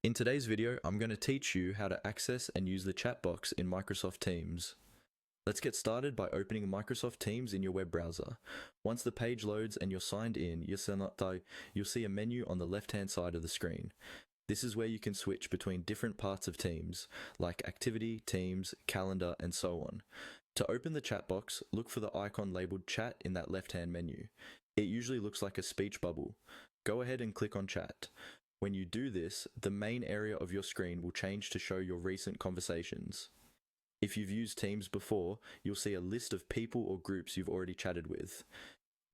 In today's video, I'm going to teach you how to access and use the chat box in Microsoft Teams. Let's get started by opening Microsoft Teams in your web browser. Once the page loads and you're signed in, you'll see a menu on the left-hand side of the screen. This is where you can switch between different parts of Teams, like Activity, Teams, Calendar, and so on. To open the chat box, look for the icon labeled Chat in that left-hand menu. It usually looks like a speech bubble. Go ahead and click on Chat. When you do this, the main area of your screen will change to show your recent conversations. If you've used Teams before, you'll see a list of people or groups you've already chatted with.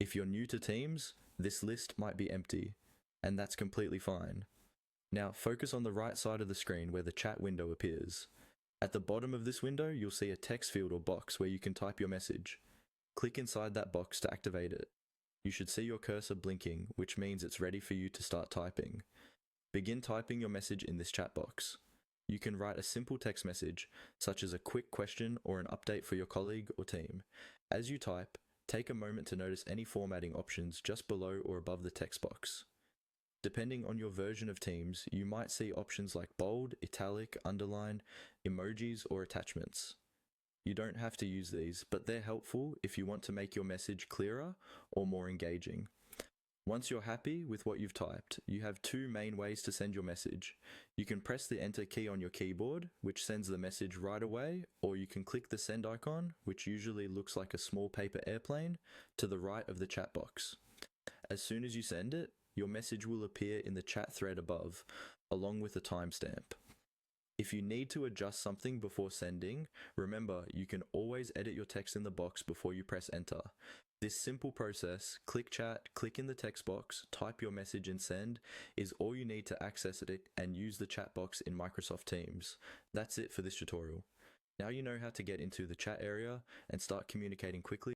If you're new to Teams, this list might be empty, and that's completely fine. Now focus on the right side of the screen where the chat window appears. At the bottom of this window, you'll see a text field or box where you can type your message. Click inside that box to activate it. You should see your cursor blinking, which means it's ready for you to start typing. Begin typing your message in this chat box. You can write a simple text message, such as a quick question or an update for your colleague or team. As you type, take a moment to notice any formatting options just below or above the text box. Depending on your version of Teams, you might see options like bold, italic, underline, emojis, or attachments. You don't have to use these, but they're helpful if you want to make your message clearer or more engaging. Once you're happy with what you've typed, you have two main ways to send your message. You can press the Enter key on your keyboard, which sends the message right away, or you can click the send icon, which usually looks like a small paper airplane, to the right of the chat box. As soon as you send it, your message will appear in the chat thread above, along with a timestamp. If you need to adjust something before sending, remember you can always edit your text in the box before you press enter. This simple process, click chat, click in the text box, type your message and send, is all you need to access it and use the chat box in Microsoft Teams. That's it for this tutorial. Now you know how to get into the chat area and start communicating quickly